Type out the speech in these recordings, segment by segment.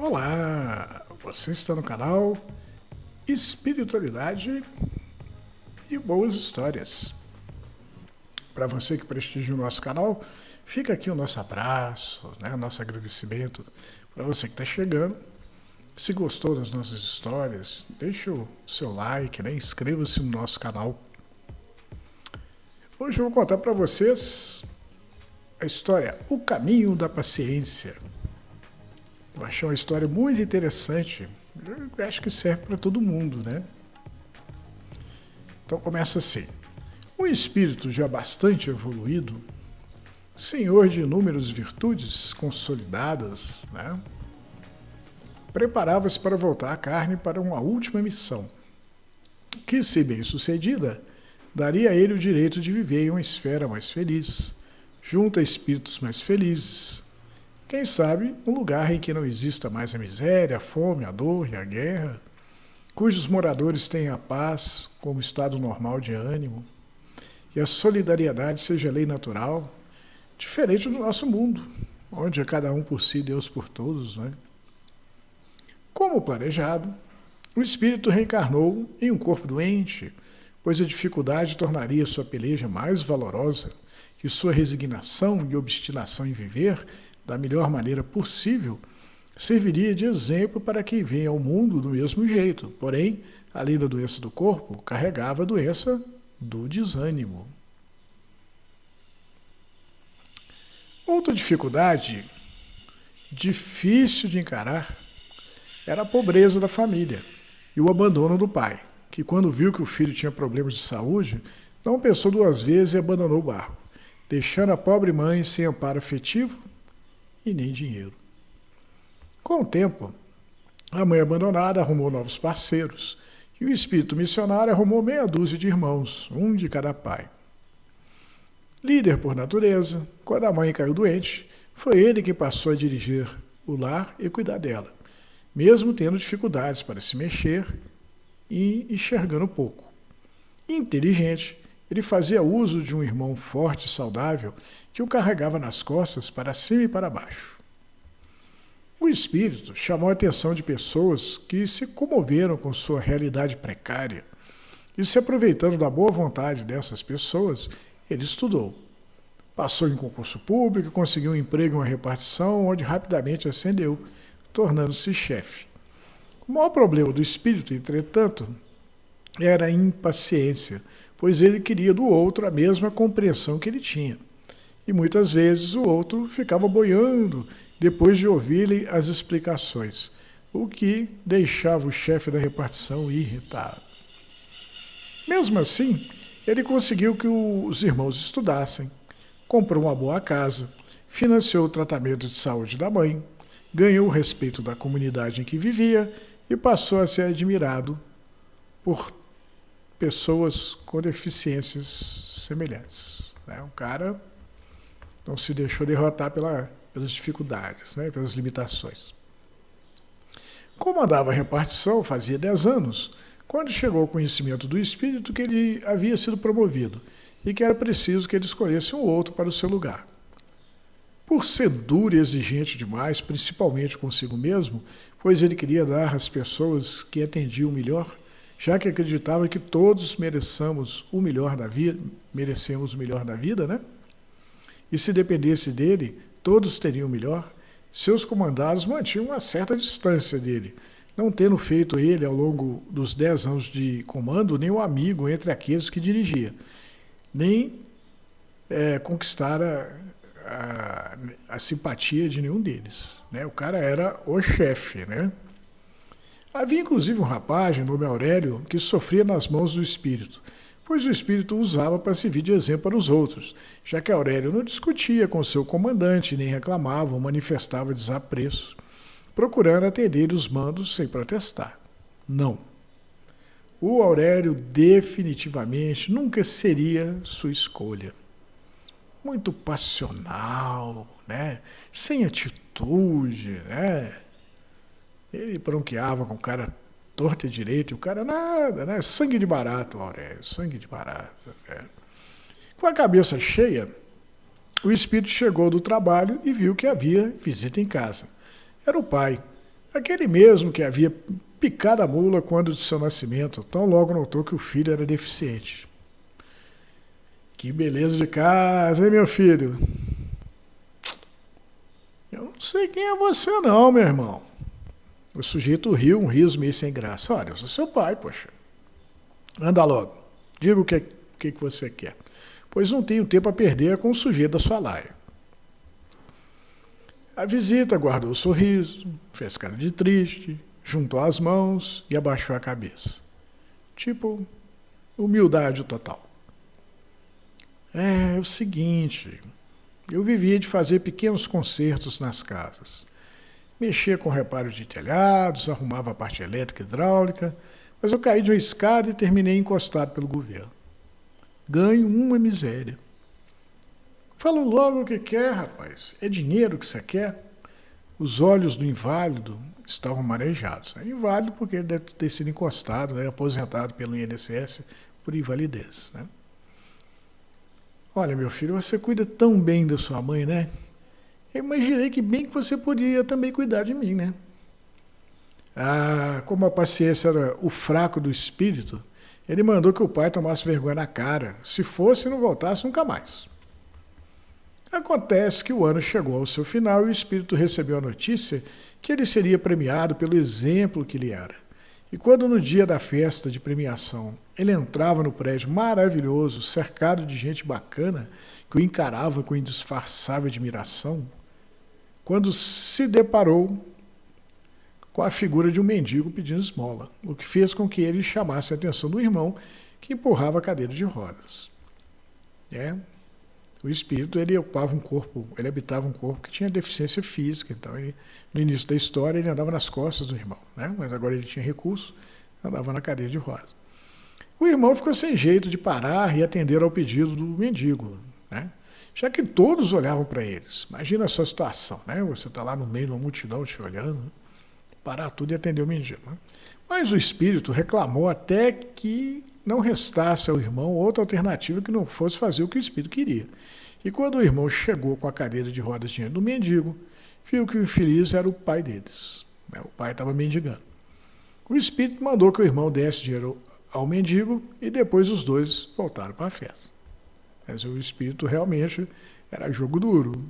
Olá, você está no canal Espiritualidade e Boas Histórias. Para você que prestigia o nosso canal, fica aqui o nosso abraço, o nosso agradecimento. Para você que está chegando, se gostou das nossas histórias, deixa o seu like, inscreva-se no nosso canal. Hoje eu vou contar para vocês a história O Caminho da Paciência. Eu achei uma história muito interessante. Eu acho que serve para todo mundo, né? Então começa assim. Um espírito já bastante evoluído, senhor de inúmeras virtudes consolidadas, preparava-se para voltar à carne para uma última missão, que, se bem sucedida, daria a ele o direito de viver em uma esfera mais feliz, junto a espíritos mais felizes. Quem sabe, um lugar em que não exista mais a miséria, a fome, a dor e a guerra, cujos moradores tenham a paz como estado normal de ânimo, e a solidariedade seja lei natural, diferente do nosso mundo, onde é cada um por si, Deus por todos, Como planejado, o espírito reencarnou em um corpo doente, pois a dificuldade tornaria sua peleja mais valorosa e sua resignação e obstinação em viver da melhor maneira possível, serviria de exemplo para quem vem ao mundo do mesmo jeito, porém, além da doença do corpo, carregava a doença do desânimo. Outra dificuldade, difícil de encarar, era a pobreza da família e o abandono do pai, que quando viu que o filho tinha problemas de saúde, não pensou duas vezes e abandonou o barco, deixando a pobre mãe sem amparo afetivo e nem dinheiro. Com o tempo, a mãe abandonada arrumou novos parceiros e o espírito missionário arrumou meia dúzia de irmãos, um de cada pai. Líder por natureza, quando a mãe caiu doente, foi ele que passou a dirigir o lar e cuidar dela, mesmo tendo dificuldades para se mexer e enxergando pouco. Inteligente, ele fazia uso de um irmão forte e saudável que o carregava nas costas para cima e para baixo. O espírito chamou a atenção de pessoas que se comoveram com sua realidade precária e, se aproveitando da boa vontade dessas pessoas, ele estudou. Passou em concurso público e conseguiu um emprego em uma repartição onde rapidamente ascendeu, tornando-se chefe. O maior problema do espírito, entretanto, era a impaciência, pois ele queria do outro a mesma compreensão que ele tinha. E muitas vezes o outro ficava boiando depois de ouvir-lhe as explicações, o que deixava o chefe da repartição irritado. Mesmo assim, ele conseguiu que os irmãos estudassem, comprou uma boa casa, financiou o tratamento de saúde da mãe, ganhou o respeito da comunidade em que vivia e passou a ser admirado por pessoas com deficiências semelhantes. O cara não se deixou derrotar pelas dificuldades, pelas limitações. Como andava a repartição, fazia 10 anos, quando chegou ao conhecimento do espírito que ele havia sido promovido e que era preciso que ele escolhesse um outro para o seu lugar. Por ser duro e exigente demais, principalmente consigo mesmo, pois ele queria dar às pessoas que atendiam o melhor, já que acreditava que todos merecemos o melhor da vida, E se dependesse dele, todos teriam o melhor. Seus comandados mantinham uma certa distância dele, não tendo feito ele, ao longo dos 10 anos de comando, nenhum amigo entre aqueles que dirigia, nem conquistar a simpatia de nenhum deles. O cara era o chefe, Havia inclusive um rapaz, de nome Aurélio, que sofria nas mãos do espírito, pois o espírito o usava para servir de exemplo para os outros, já que Aurélio não discutia com seu comandante, nem reclamava ou manifestava desapreço, procurando atender os mandos sem protestar. Não. O Aurélio definitivamente nunca seria sua escolha. Muito passional, sem atitude, Ele bronqueava com o cara torto e direito, e o cara nada, sangue de barato, Aurélio, sangue de barato. Com a cabeça cheia, o espírito chegou do trabalho e viu que havia visita em casa. Era o pai, Aquele mesmo que havia picado a mula quando de seu nascimento, tão logo notou que o filho era deficiente. Que beleza de casa, hein, meu filho? Eu não sei quem é você não, meu irmão. O sujeito riu, um riso meio sem graça. Olha, eu sou seu pai, poxa. Anda logo, diga o que você quer. Pois não tenho tempo a perder com o sujeito da sua laia. A visita guardou o sorriso, fez cara de triste, juntou as mãos e abaixou a cabeça. Tipo, humildade total. É o seguinte, eu vivia de fazer pequenos consertos nas casas. Mexia com reparo de telhados, arrumava a parte elétrica e hidráulica, mas eu caí de uma escada e terminei encostado pelo governo. Ganho uma miséria. Fala logo o que quer, rapaz. É dinheiro que você quer? Os olhos do inválido estavam marejados. É inválido porque ele deve ter sido encostado, aposentado pelo INSS por invalidez. Né? Olha, meu filho, você cuida tão bem da sua mãe, né? Eu imaginei que bem que você podia também cuidar de mim, né? Ah, como a paciência era o fraco do espírito, ele mandou que o pai tomasse vergonha na cara. Se fosse, não voltasse nunca mais. Acontece que o ano chegou ao seu final e o espírito recebeu a notícia que ele seria premiado pelo exemplo que ele era. E quando no dia da festa de premiação ele entrava no prédio maravilhoso, cercado de gente bacana, que o encarava com indisfarçável admiração, quando se deparou com a figura de um mendigo pedindo esmola, o que fez com que ele chamasse a atenção do irmão que empurrava a cadeira de rodas. O espírito, ele ocupava um corpo, ele habitava um corpo que tinha deficiência física, então no início da história ele andava nas costas do irmão, né? Mas agora ele tinha recurso, andava na cadeira de rodas. O irmão ficou sem jeito de parar e atender ao pedido do mendigo, né? Já que todos olhavam para eles. Imagina a sua situação, né? Você está lá no meio de uma multidão te olhando, parar tudo e atender o mendigo. Né? Mas o espírito reclamou até que não restasse ao irmão outra alternativa que não fosse fazer o que o espírito queria. E quando o irmão chegou com a cadeira de rodas diante do mendigo, viu que o infeliz era o pai deles. O pai estava mendigando. O espírito mandou que o irmão desse dinheiro ao mendigo e depois os dois voltaram para a festa. Mas o espírito realmente era jogo duro.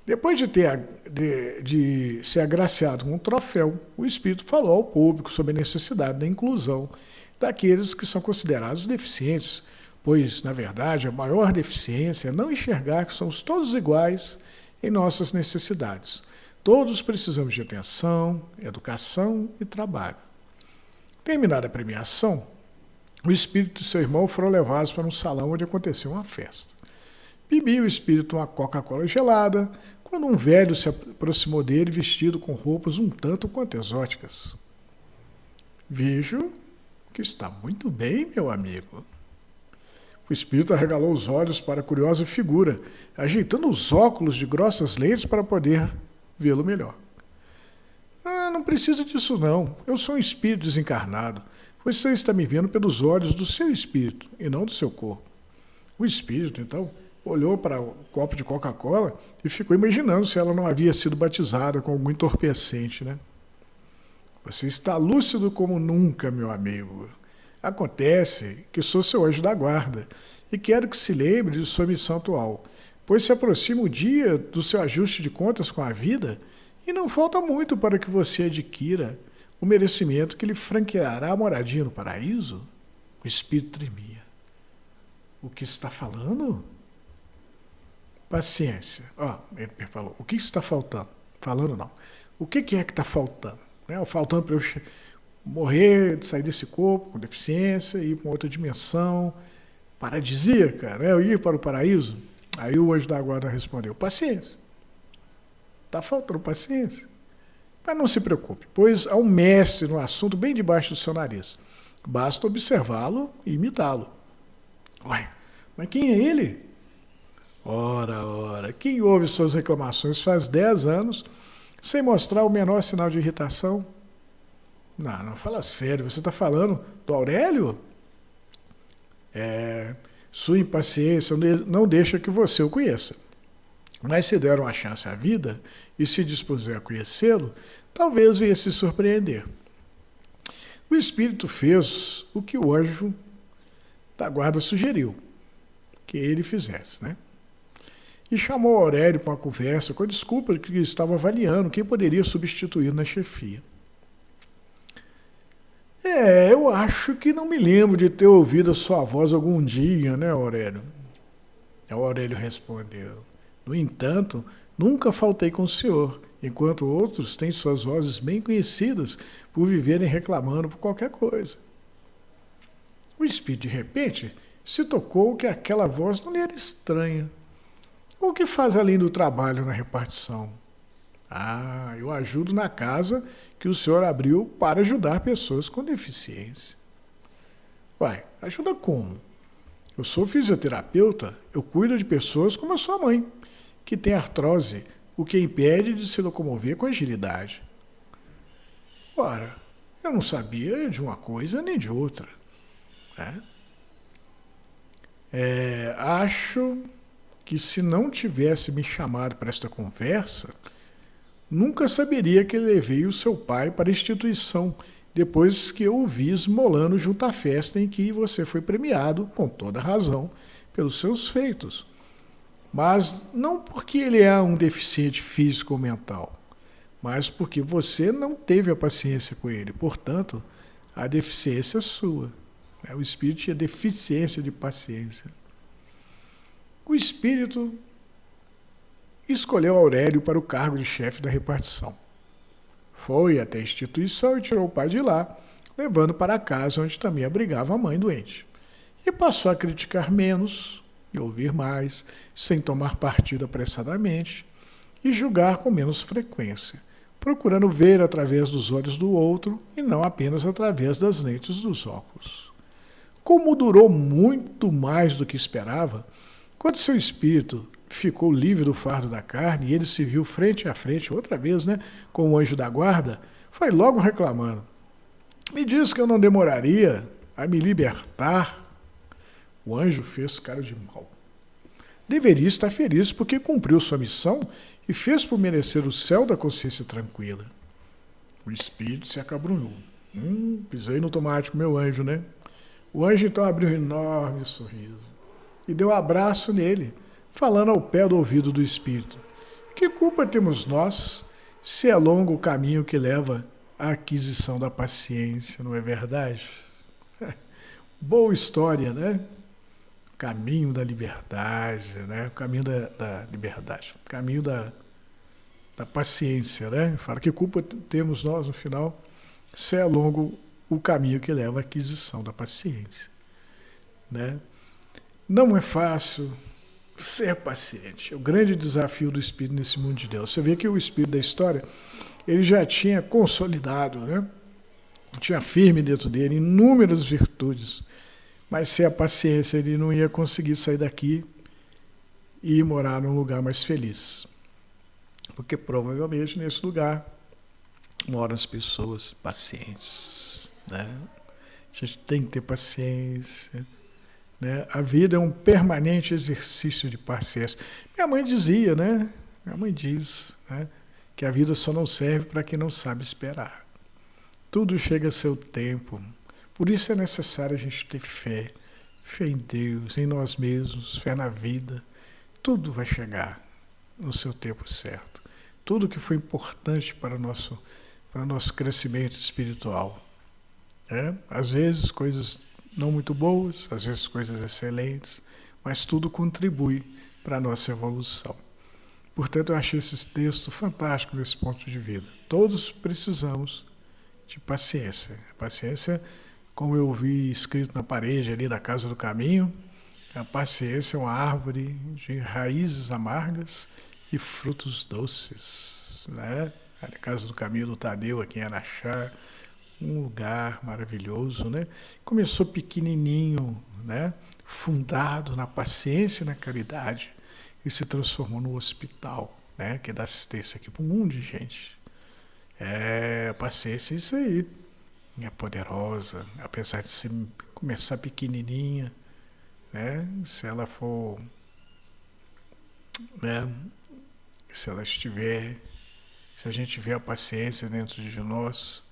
Depois de ser agraciado com um troféu, o espírito falou ao público sobre a necessidade da inclusão daqueles que são considerados deficientes, pois, na verdade, a maior deficiência é não enxergar que somos todos iguais em nossas necessidades. Todos precisamos de atenção, educação e trabalho. Terminada a premiação, o espírito e seu irmão foram levados para um salão onde aconteceu uma festa. Bebia o espírito uma Coca-Cola gelada, quando um velho se aproximou dele vestido com roupas um tanto quanto exóticas. Vejo que está muito bem, meu amigo. O espírito arregalou os olhos para a curiosa figura, ajeitando os óculos de grossas lentes para poder vê-lo melhor. Ah, não precisa disso não. Eu sou um espírito desencarnado. Você está me vendo pelos olhos do seu espírito e não do seu corpo. O espírito, então, olhou para o copo de Coca-Cola e ficou imaginando se ela não havia sido batizada com algum entorpecente, né? Você está lúcido como nunca, meu amigo. Acontece que sou seu anjo da guarda e quero que se lembre de sua missão atual, pois se aproxima o dia do seu ajuste de contas com a vida e não falta muito para que você adquira o merecimento que lhe franqueará a moradia no paraíso. O espírito tremia. O que está falando? Paciência. Ele falou, o que está faltando? Falando não. O que é que está faltando? Faltando para eu morrer, de sair desse corpo com deficiência, ir para outra dimensão paradisíaca, eu ir para o paraíso? Aí o anjo da guarda respondeu, paciência. Está faltando paciência. Mas não se preocupe, pois há um mestre no assunto bem debaixo do seu nariz. Basta observá-lo e imitá-lo. Ué, mas quem é ele? Ora, quem ouve suas reclamações faz 10 anos sem mostrar o menor sinal de irritação? Não fala sério, você está falando do Aurélio? Sua impaciência não deixa que você o conheça. Mas se der uma chance à vida e se dispuser a conhecê-lo, talvez viesse se surpreender. O espírito fez o que o anjo da guarda sugeriu que ele fizesse, né? E chamou Aurélio para uma conversa com a desculpa de que estava avaliando quem poderia substituir na chefia. Eu acho que não me lembro de ter ouvido a sua voz algum dia, né, Aurélio? O Aurélio respondeu. No entanto, nunca faltei com o senhor, enquanto outros têm suas vozes bem conhecidas por viverem reclamando por qualquer coisa. O espírito, de repente, se tocou que aquela voz não lhe era estranha. O que faz além do trabalho na repartição? Eu ajudo na casa que o senhor abriu para ajudar pessoas com deficiência. Uai, ajuda como? Eu sou fisioterapeuta, eu cuido de pessoas como a sua mãe, que tem artrose, o que impede de se locomover com agilidade. Ora, eu não sabia de uma coisa nem de outra. Né? Acho que se não tivesse me chamado para esta conversa, nunca saberia que levei o seu pai para a instituição, depois que eu o vi esmolando junto à festa em que você foi premiado, com toda razão, pelos seus feitos. Mas não porque ele é um deficiente físico ou mental, mas porque você não teve a paciência com ele. Portanto, a deficiência é sua. O espírito tinha deficiência de paciência. O espírito escolheu Aurélio para o cargo de chefe da repartição. Foi até a instituição e tirou o pai de lá, levando para a casa onde também abrigava a mãe doente. E passou a criticar menos e ouvir mais, sem tomar partido apressadamente, e julgar com menos frequência, procurando ver através dos olhos do outro e não apenas através das lentes dos óculos. Como durou muito mais do que esperava, quando seu espírito ficou livre do fardo da carne e ele se viu frente a frente, outra vez, com o anjo da guarda, foi logo reclamando. Me disse que eu não demoraria a me libertar. O anjo fez cara de mal. Deveria estar feliz porque cumpriu sua missão e fez por merecer o céu da consciência tranquila. O espírito se acabrunhou. Pisei no tomate, meu anjo, né? O anjo então abriu um enorme sorriso e deu um abraço nele, falando ao pé do ouvido do espírito. Que culpa temos nós se é longo o caminho que leva à aquisição da paciência, não é verdade? Boa história, né? O caminho da liberdade, né? O caminho da liberdade, o caminho da paciência, né? Fala que culpa temos nós no final se é longo o caminho que leva à aquisição da paciência, né? Não é fácil ser paciente. É o grande desafio do espírito nesse mundo de Deus. Você vê que o espírito da história, ele já tinha consolidado, né? Tinha firme dentro dele inúmeras virtudes, mas sem a paciência ele não ia conseguir sair daqui e ir morar num lugar mais feliz. Porque provavelmente nesse lugar moram as pessoas pacientes, né? A gente tem que ter paciência, né? A vida é um permanente exercício de paciência. Minha mãe dizia, né? Minha mãe diz, né? Que a vida só não serve para quem não sabe esperar. Tudo chega a seu tempo. Por isso é necessário a gente ter fé. Fé em Deus, em nós mesmos, fé na vida. Tudo vai chegar no seu tempo certo. Tudo que foi importante para o nosso crescimento espiritual. Às vezes coisas não muito boas, às vezes coisas excelentes, mas tudo contribui para a nossa evolução. Portanto, eu achei esse texto fantástico nesse ponto de vida. Todos precisamos de paciência. A paciência, como eu vi escrito na parede ali da Casa do Caminho, a paciência é uma árvore de raízes amargas e frutos doces, né? A Casa do Caminho do Tadeu, aqui em Araxá, um lugar maravilhoso, né? Começou pequenininho, né? Fundado na paciência e na caridade, e se transformou no hospital, né? Que dá assistência aqui para um monte de gente. A paciência é isso aí. É poderosa, apesar de começar pequenininha, né? Se ela for, né? Se ela estiver Se a gente tiver a paciência dentro de nós,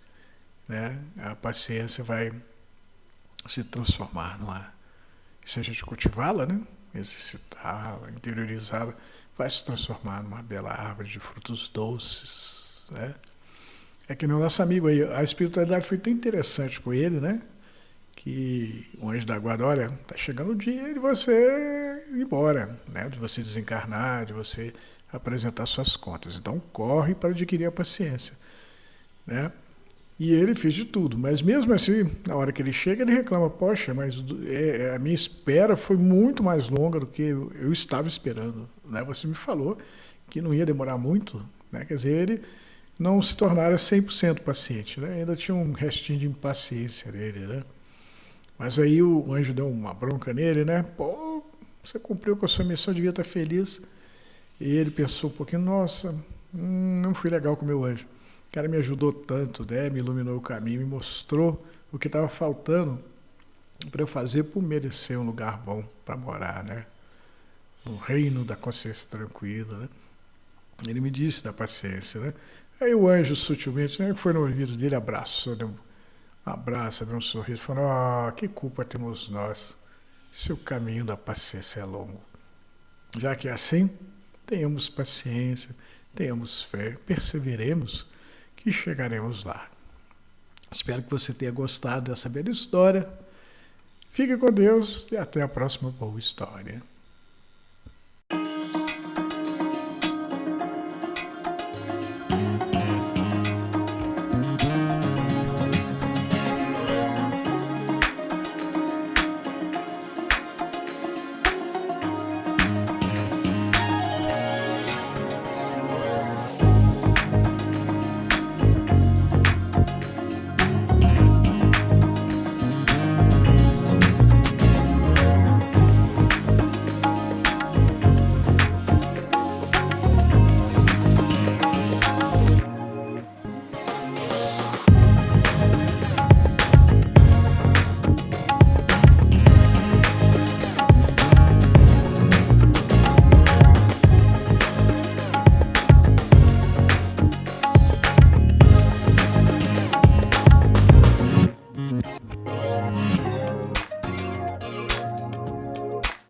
né, a paciência vai se transformar numa... Se a gente cultivá-la, né, exercitá-la, interiorizá-la, vai se transformar numa bela árvore de frutos doces, né? É que no nosso amigo aí, a espiritualidade foi tão interessante com ele, né? Que o anjo da guarda, olha, tá chegando o dia de você ir embora, né? De você desencarnar, de você apresentar suas contas. Então corre para adquirir a paciência, né? E ele fez de tudo, mas mesmo assim, na hora que ele chega, ele reclama, poxa, mas a minha espera foi muito mais longa do que eu estava esperando, né? Você me falou que não ia demorar muito, né? Quer dizer, ele não se tornara 100% paciente, né? Ainda tinha um restinho de impaciência nele, né? Mas aí o anjo deu uma bronca nele, né? Pô, você cumpriu com a sua missão, devia estar feliz. E ele pensou um pouquinho, nossa, não fui legal com o meu anjo. O cara me ajudou tanto, né? Me iluminou o caminho, me mostrou o que estava faltando para eu fazer por merecer um lugar bom para morar, né? No reino da consciência tranquila, né? Ele me disse da paciência, né? Aí o anjo sutilmente, né, foi no ouvido dele, abraçou, deu um abraço, deu um sorriso, falou, que culpa temos nós se o caminho da paciência é longo. Já que é assim, tenhamos paciência, tenhamos fé, perseveremos que chegaremos lá. Espero que você tenha gostado dessa bela história. Fique com Deus e até a próxima boa história.